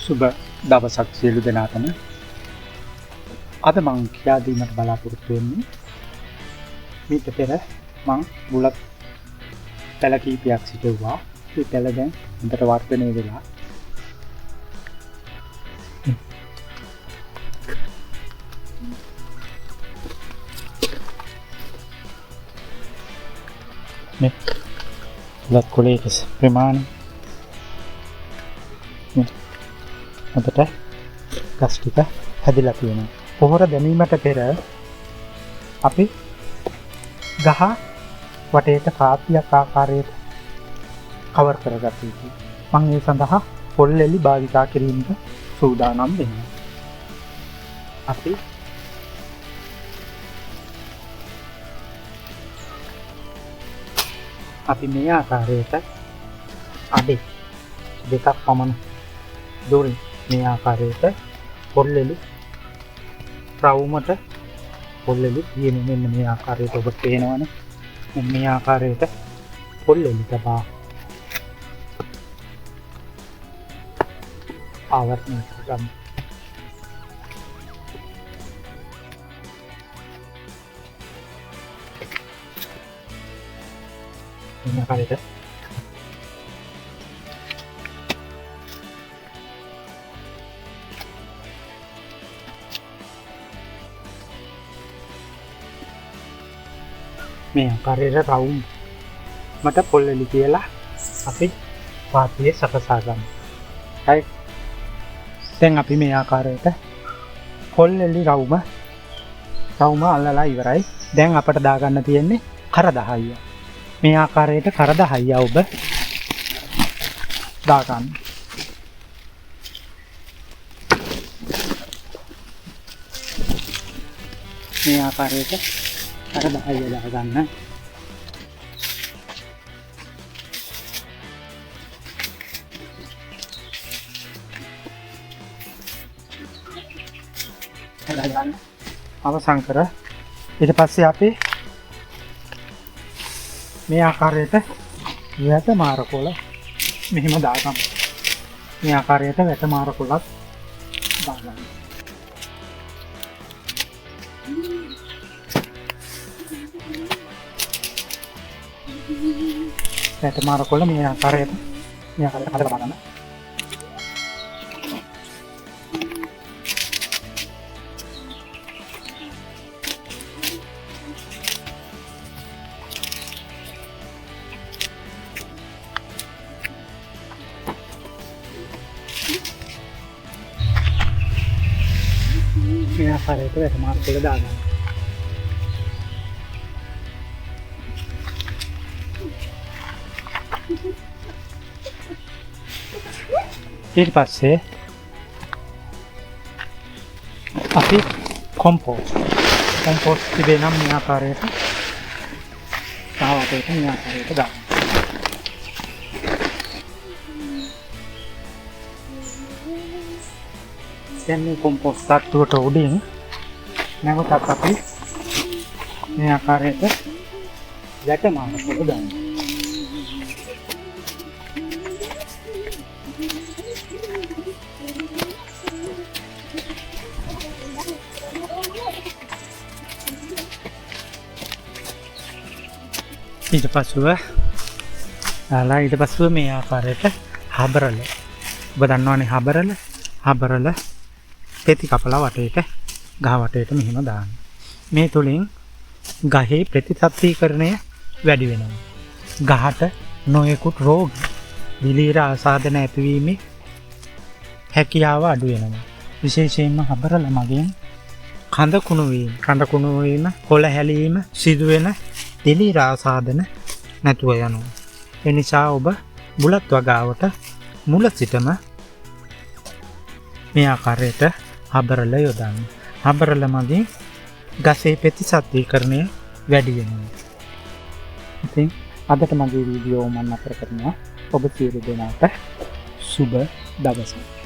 සුබ දවසක් සියලු දෙනාටම. අද මං කියා දීමට බලාපොරොත්තු වෙන්නේ මීට පෙර මං බුලත් පැල කීපයක් සිටුවා. ඒ පැල දැන් හොඳට වර්ධනය වෙලා මේ බුලත් කොලේ ප්‍රමාණය හොඳට ගස් ටික හැදිලා තියෙනවා. පොහොර දැමීමට පෙර අපි ගහ වටේට පාතියක් ආකාරයට කවර් කරගත යුතුයි. මම ඒ සඳහා පොල් එලි භාවිතා කිරීමට සූදානම් වෙනවා. අපි මේ ආකාරයට අඩි දෙකක් පමණ දුරින් මේ ආකාරයට පොල් එලි රවුමට පොල් එලි තියෙන මෙන්න මේ ආකාරයට ඔබ පේනවනේ. මෙන්න මේ ආකාරයට පොල් එලි තබා ආවර්තනය කරගන්න. මෙන්න ආකාරයට මේ ආකාරයට රවුම් මට පොල් එලි කියලා අපි පාතියේ සකසා ගන්න. හරි. දැන් අපි මේ ආකාරයට පොල් එලි රවුම අල්ලලා ඉවරයි. දැන් අපට දාගන්න තියෙන්නේ කරදහයිය. මේ ආකාරයට කරදහයිය ඔබ දාගන්න. මේ ආකාරයට කරදහයිය දාගන්න. අවසන් කර ඊට පස්සේ අපි මේ ආකාරයට වැට මාරකොළ මෙහෙම දාගමු. මේ ආකාරයට වැට මාරකොළත් දාගන්න. වැට මාරකොළ මේ ආකාරයට හදලා ගන්න. මේ ආකාරයට වැට මාරකොළ දාගන්න. ඊට පස්සේ අපි කොම්පෝස්ට් තිබේ නම් මේ ආකාරයට සාවටේට මේ ආකාරයට දාන්න. දැන් මේ කොම්පෝස්ට් තට්ටුවට උඩින් නැවතත් අපි මේ ආකාරයට වැට මාරකොළ දාන්න. ඊට පස්සුව මේ ආකාරයට හබරල ඔබ දන්නවනේ හබරල පෙති කපලා වටේට ගහ වටේට මෙහෙම දාන්න. මේ තුලින් ගහේ ප්‍රතිසත්ත්වීකරණය වැඩි වෙනවා. ගහට නොයෙකුත් රෝග දිලීර ආසාදන ඇතිවීමේ හැකියාව අඩු වෙනවා. විශේෂයෙන්ම හබරල මගින් කඳ කුණු වීම කොළ හැලීම සිදුවෙන දිලීර ආසාදන නැතුව යනවා. ඒ නිසා ඔබ බුලත් වගාවට මුල සිටම මේ ආකාරයට හබරල යොදන්න. හබරල මගින් ගසේ ප්‍රතිසත්ත්වීකරණය වැඩි වෙනවා. ඉතින් අදට මගේ වීඩියෝ මම නතර කරනවා. ඔබ සියලු දෙනාට සුබ දවසක්.